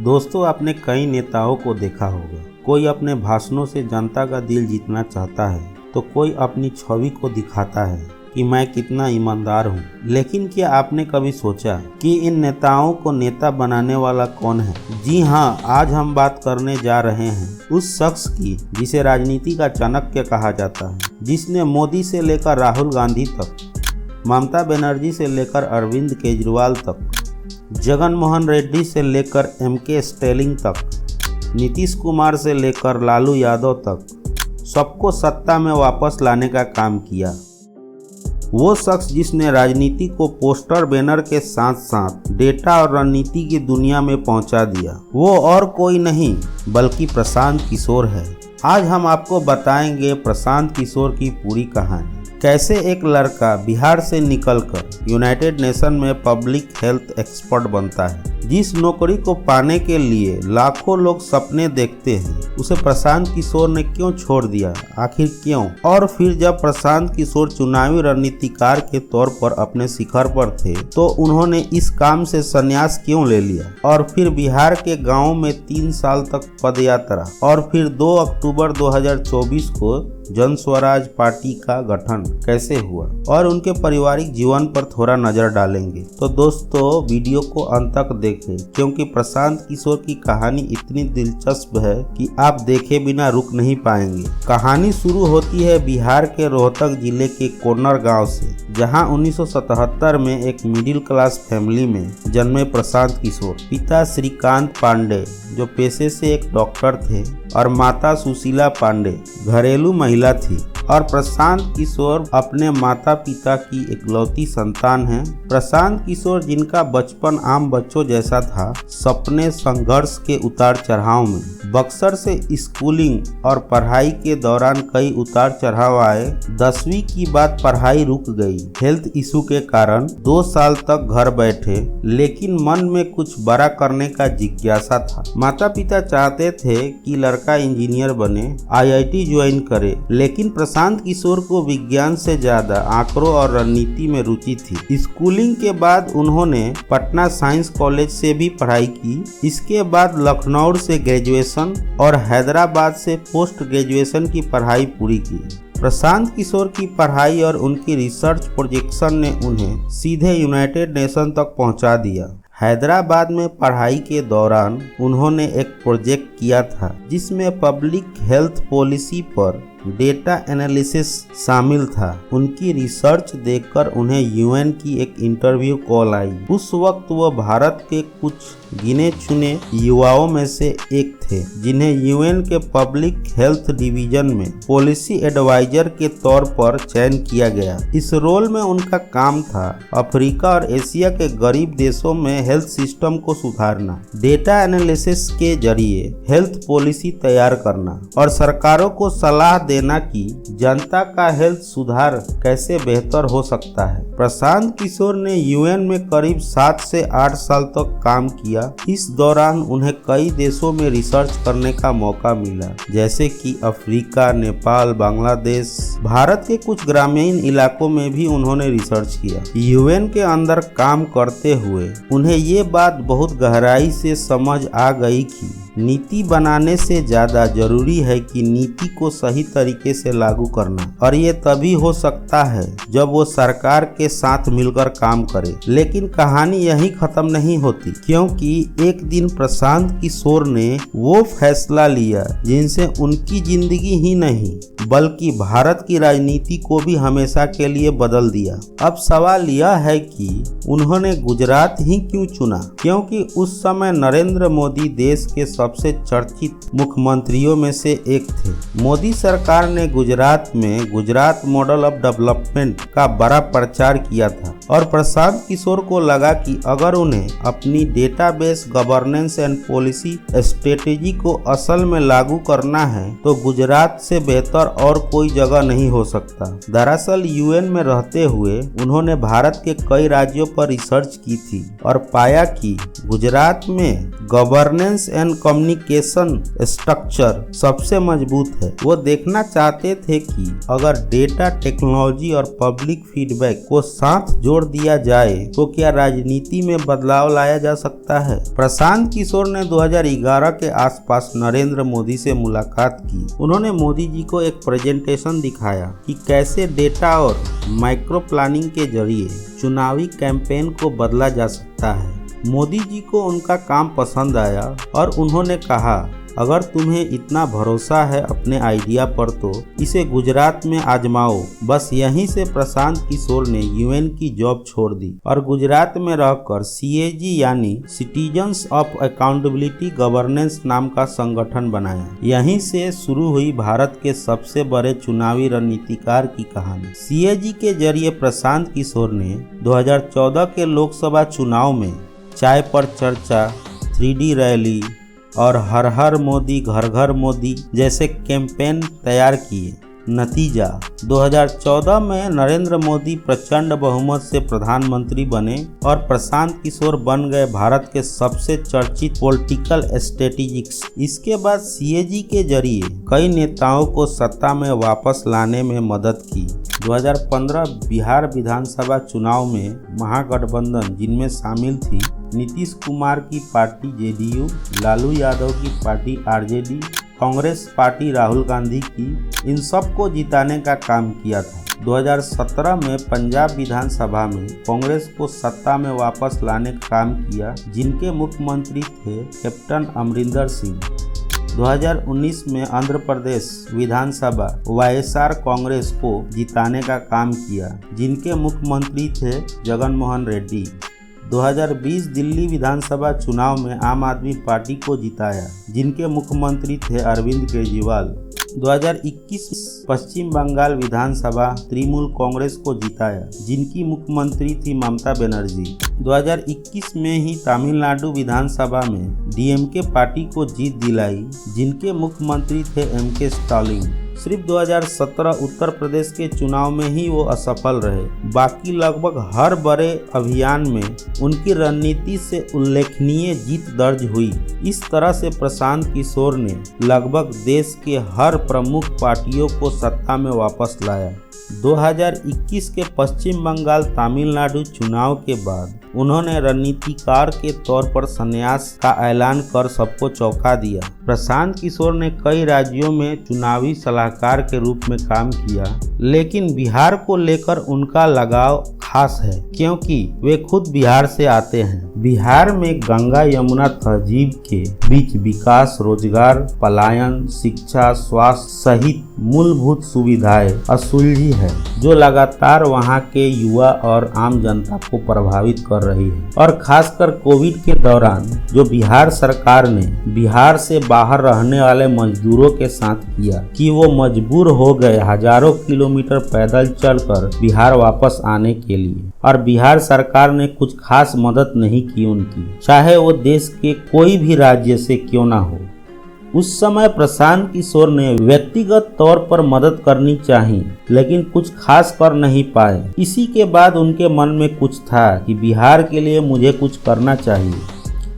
दोस्तों, आपने कई नेताओं को देखा होगा। कोई अपने भाषणों से जनता का दिल जीतना चाहता है तो कोई अपनी छवि को दिखाता है कि मैं कितना ईमानदार हूँ। लेकिन क्या आपने कभी सोचा कि इन नेताओं को नेता बनाने वाला कौन है? जी हाँ, आज हम बात करने जा रहे हैं उस शख्स की जिसे राजनीति का चाणक्य कहा जाता है, जिसने मोदी से लेकर राहुल गांधी तक, ममता बनर्जी से लेकर अरविंद केजरीवाल तक, जगन मोहन रेड्डी से लेकर एमके स्टैलिन तक, नीतीश कुमार से लेकर लालू यादव तक सबको सत्ता में वापस लाने का काम किया। वो शख्स जिसने राजनीति को पोस्टर बैनर के साथ साथ डेटा और रणनीति की दुनिया में पहुंचा दिया, वो और कोई नहीं बल्कि प्रशांत किशोर है। आज हम आपको बताएंगे प्रशांत किशोर की पूरी कहानी। कैसे एक लड़का बिहार से निकलकर यूनाइटेड नेशन में पब्लिक हेल्थ एक्सपर्ट बनता है। जिस नौकरी को पाने के लिए लाखों लोग सपने देखते हैं, उसे प्रशांत किशोर ने क्यों छोड़ दिया, आखिर क्यों? और फिर जब प्रशांत किशोर चुनावी रणनीतिकार के तौर पर अपने शिखर पर थे तो उन्होंने इस काम से संन्यास क्यों ले लिया? और फिर बिहार के गाँव में 3 साल तक पदयात्रा और फिर 2 अक्टूबर 2024 को जन स्वराज पार्टी का गठन कैसे हुआ, और उनके पारिवारिक जीवन पर थोड़ा नजर डालेंगे। तो दोस्तों, वीडियो को अंत तक देखें क्योंकि प्रशांत किशोर की कहानी इतनी दिलचस्प है कि आप देखे बिना रुक नहीं पाएंगे। कहानी शुरू होती है बिहार के रोहतक जिले के कोन्नर गांव से, जहां 1977 में एक मिडिल क्लास फैमिली में जन्मे प्रशांत किशोर। पिता श्रीकांत पांडे जो पेशे से एक डॉक्टर थे और माता सुशीला पांडे घरेलू महिला थी, और प्रशांत किशोर अपने माता पिता की इकलौती संतान हैं। प्रशांत किशोर जिनका बचपन आम बच्चों जैसा था, सपने संघर्ष के उतार चढ़ाव में। बक्सर से स्कूलिंग और पढ़ाई के दौरान कई उतार चढ़ाव आए। 10वीं की बाद पढ़ाई रुक गई हेल्थ इशू के कारण। 2 साल तक घर बैठे, लेकिन मन में कुछ बड़ा करने का जिज्ञासा था। माता पिता चाहते थे कि लड़का इंजीनियर बने, IIT ज्वाइन करे, लेकिन प्रशांत किशोर को विज्ञान से ज्यादा आंकड़ों और रणनीति में रुचि थी। स्कूलिंग के बाद उन्होंने पटना साइंस कॉलेज से भी पढ़ाई की। इसके बाद लखनऊ से ग्रेजुएशन और हैदराबाद से पोस्ट ग्रेजुएशन की पढ़ाई पूरी की। प्रशांत किशोर की पढ़ाई और उनकी रिसर्च प्रोजेक्शन ने उन्हें सीधे यूनाइटेड नेशन तक पहुंचा दिया। हैदराबाद में पढ़ाई के दौरान उन्होंने एक प्रोजेक्ट किया था जिसमें पब्लिक हेल्थ पॉलिसी पर डेटा एनालिसिस शामिल था। उनकी रिसर्च देखकर उन्हें यूएन की एक इंटरव्यू कॉल आई। उस वक्त वो भारत के कुछ गिने चुने युवाओं में से एक थे जिन्हें यूएन के पब्लिक हेल्थ डिवीजन में पॉलिसी एडवाइजर के तौर पर चयन किया गया। इस रोल में उनका काम था अफ्रीका और एशिया के गरीब देशों में हेल्थ सिस्टम को सुधारना, डेटा एनालिसिस के जरिए हेल्थ पॉलिसी तैयार करना और सरकारों को सलाह देना कि जनता का हेल्थ सुधार कैसे बेहतर हो सकता है। प्रशांत किशोर ने यूएन में करीब 7 से 8 साल तक काम किया। इस दौरान उन्हें कई देशों में रिसर्च करने का मौका मिला, जैसे कि अफ्रीका, नेपाल, बांग्लादेश, भारत के कुछ ग्रामीण इलाकों में भी उन्होंने रिसर्च किया। यूएन के अंदर काम करते हुए उन्हें ये बात बहुत गहराई से समझ आ गई कि नीति बनाने से ज्यादा जरूरी है कि नीति को सही तरीके से लागू करना, और ये तभी हो सकता है जब वो सरकार के साथ मिलकर काम करे। लेकिन कहानी यही खत्म नहीं होती, क्योंकि एक दिन प्रशांत किशोर ने वो फैसला लिया जिनसे उनकी जिंदगी ही नहीं बल्कि भारत की राजनीति को भी हमेशा के लिए बदल दिया। अब सवाल यह है कि उन्होंने गुजरात ही क्यों चुना, क्योंकि उस समय नरेंद्र मोदी देश के सबसे चर्चित मुख्यमंत्रियों में से एक थे। मोदी सरकार ने गुजरात में गुजरात मॉडल ऑफ डेवलपमेंट का बड़ा प्रचार किया था, और प्रशांत किशोर को लगा कि अगर उन्हें अपनी database governance and policy strategy को असल में लागू करना है तो गुजरात से बेहतर और कोई जगह नहीं हो सकता। दरअसल यूएन में रहते हुए उन्होंने भारत के कई राज्यों पर रिसर्च की थी और पाया कि गुजरात में गवर्नेंस एंड कम्युनिकेशन स्ट्रक्चर सबसे मजबूत है। वो देखना चाहते थे कि अगर डेटा, टेक्नोलॉजी और पब्लिक फीडबैक को साथ जोड़ दिया जाए तो क्या राजनीति में बदलाव लाया जा सकता है। प्रशांत किशोर ने 2011 के आसपास नरेंद्र मोदी से मुलाकात की। उन्होंने मोदी जी को एक प्रेजेंटेशन दिखाया कि कैसे डेटा और माइक्रो प्लानिंग के जरिए चुनावी कैंपेन को बदला जा सकता है। मोदी जी को उनका काम पसंद आया और उन्होंने कहा, अगर तुम्हें इतना भरोसा है अपने आइडिया पर तो इसे गुजरात में आजमाओ। बस यहीं से प्रशांत किशोर ने यूएन की जॉब छोड़ दी और गुजरात में रहकर CAG यानी सिटीजन्स ऑफ अकाउंटेबिलिटी गवर्नेंस नाम का संगठन बनाया। यहीं से शुरू हुई भारत के सबसे बड़े चुनावी रणनीतिकार की कहानी। CAG के जरिए प्रशांत किशोर ने 2014 के लोकसभा चुनाव में चाय पर चर्चा, 3D रैली और हर हर मोदी घर घर मोदी जैसे कैंपेन तैयार किए। नतीजा 2014 में नरेंद्र मोदी प्रचंड बहुमत से प्रधानमंत्री बने और प्रशांत किशोर बन गए भारत के सबसे चर्चित पॉलिटिकल स्ट्रेटेजिस्ट। इसके बाद CAG के जरिए कई नेताओं को सत्ता में वापस लाने में मदद की। 2015 बिहार विधानसभा चुनाव में महागठबंधन, जिनमें शामिल थी नीतीश कुमार की पार्टी JDU, लालू यादव की party RJD, Congress party Rahul Gandhi की, इन सब को जिताने का काम किया था। 2017 में पंजाब विधानसभा में कांग्रेस को सत्ता में वापस लाने का काम किया, जिनके मुख्यमंत्री थे कैप्टन अमरिंदर सिंह। 2019 में आंध्र प्रदेश विधानसभा YSR कांग्रेस को जिताने का काम किया, जिनके मुख्यमंत्री थे जगन मोहन रेड्डी। 2020 दिल्ली विधानसभा चुनाव में आम आदमी पार्टी को जिताया, जिनके मुख्यमंत्री थे अरविंद केजरीवाल। 2021 पश्चिम बंगाल विधानसभा तृणमूल कांग्रेस को जिताया, जिनकी मुख्यमंत्री थी ममता बनर्जी। 2021 में ही तमिलनाडु विधानसभा में DMK पार्टी को जीत दिलाई, जिनके मुख्यमंत्री थे MK स्टालिन। सिर्फ 2017 उत्तर प्रदेश के चुनाव में ही वो असफल रहे। बाकी लगभग हर बड़े अभियान में उनकी रणनीति से उल्लेखनीय जीत दर्ज हुई। इस तरह से प्रशांत किशोर ने लगभग देश के हर प्रमुख पार्टियों को सत्ता में वापस लाया। 2021 के पश्चिम बंगाल तमिलनाडु चुनाव के बाद उन्होंने रणनीतिकार के तौर पर संन्यास का ऐलान कर सबको चौंका दिया। प्रशांत किशोर ने कई राज्यों में चुनावी सलाहकार के रूप में काम किया, लेकिन बिहार को लेकर उनका लगाव खास है क्योंकि वे खुद बिहार से आते हैं। बिहार में गंगा यमुना तहजीब के बीच विकास, रोजगार, पलायन, शिक्षा, स्वास्थ्य सहित मूलभूत सुविधाएं असुलझी है, जो लगातार वहां के युवा और आम जनता को प्रभावित कर रही है। और खासकर कोविड के दौरान जो बिहार सरकार ने बिहार से बाहर रहने वाले मजदूरों के साथ किया कि वो मजबूर हो गए हजारों किलोमीटर पैदल चलकर बिहार वापस आने के लिए, और बिहार सरकार ने कुछ खास मदद नहीं की उनकी, चाहे वो देश के कोई भी राज्य से क्यों ना हो। उस समय प्रशांत किशोर ने व्यक्तिगत तौर पर मदद करनी चाहिए, लेकिन कुछ खास कर नहीं पाए। इसी के बाद उनके मन में कुछ था कि बिहार के लिए मुझे कुछ करना चाहिए।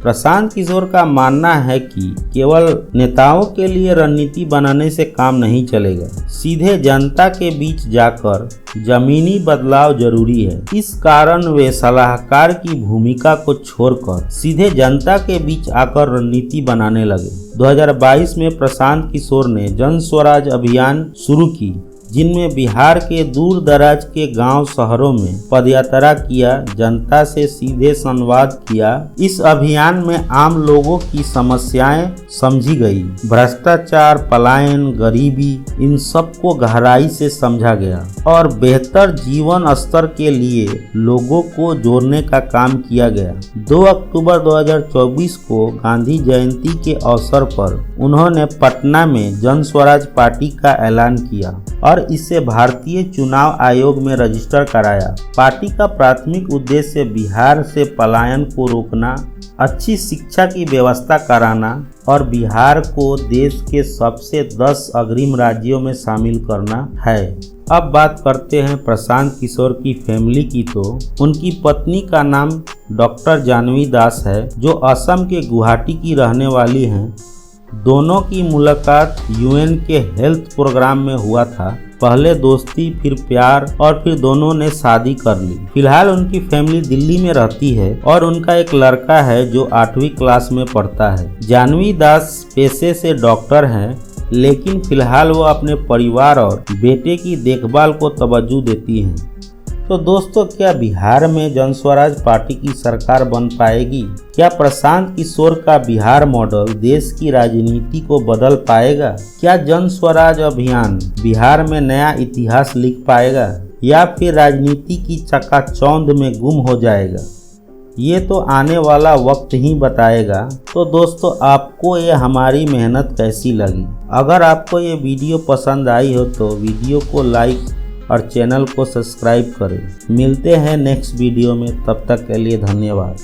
प्रशांत किशोर का मानना है कि केवल नेताओं के लिए रणनीति बनाने से काम नहीं चलेगा, सीधे जनता के बीच जाकर जमीनी बदलाव जरूरी है। इस कारण वे सलाहकार की भूमिका को छोड़कर सीधे जनता के बीच आकर रणनीति बनाने लगे। 2022 में प्रशांत किशोर ने जन स्वराज अभियान शुरू की, जिनमें बिहार के दूर दराज के गांव शहरों में पदयात्रा किया, जनता से सीधे संवाद किया। इस अभियान में आम लोगों की समस्याएं समझी गई, भ्रष्टाचार, पलायन, गरीबी, इन सब को गहराई से समझा गया और बेहतर जीवन स्तर के लिए लोगों को जोड़ने का काम किया गया। 2 अक्टूबर 2024 को गांधी जयंती के अवसर पर उन्होंने पटना में जन स्वराज पार्टी का ऐलान किया और इसे भारतीय चुनाव आयोग में रजिस्टर कराया। पार्टी का प्राथमिक उद्देश्य बिहार से पलायन को रोकना, अच्छी शिक्षा की व्यवस्था कराना और बिहार को देश के सबसे 10 अग्रिम राज्यों में शामिल करना है। अब बात करते हैं प्रशांत किशोर की फैमिली की। तो उनकी पत्नी का नाम डॉक्टर जानवी दास है, जो असम के गुवाहाटी की रहने वाली हैं। दोनों की मुलाकात यूएन के हेल्थ प्रोग्राम में हुआ था। पहले दोस्ती, फिर प्यार और फिर दोनों ने शादी कर ली। फिलहाल उनकी फैमिली दिल्ली में रहती है और उनका एक लड़का है जो 8वीं क्लास में पढ़ता है। जानवी दास पेशे से डॉक्टर हैं, लेकिन फिलहाल वो अपने परिवार और बेटे की देखभाल को तवज्जो देती हैं। तो दोस्तों, क्या बिहार में जन स्वराज पार्टी की सरकार बन पाएगी? क्या प्रशांत किशोर का बिहार मॉडल देश की राजनीति को बदल पाएगा? क्या जन स्वराज अभियान बिहार में नया इतिहास लिख पाएगा या फिर राजनीति की चकाचौंध में गुम हो जाएगा? ये तो आने वाला वक्त ही बताएगा। तो दोस्तों, आपको ये हमारी मेहनत कैसी लगी? अगर आपको ये वीडियो पसंद आई हो तो वीडियो को लाइक और चैनल को सब्सक्राइब करें। मिलते हैं नेक्स्ट वीडियो में, तब तक के लिए धन्यवाद।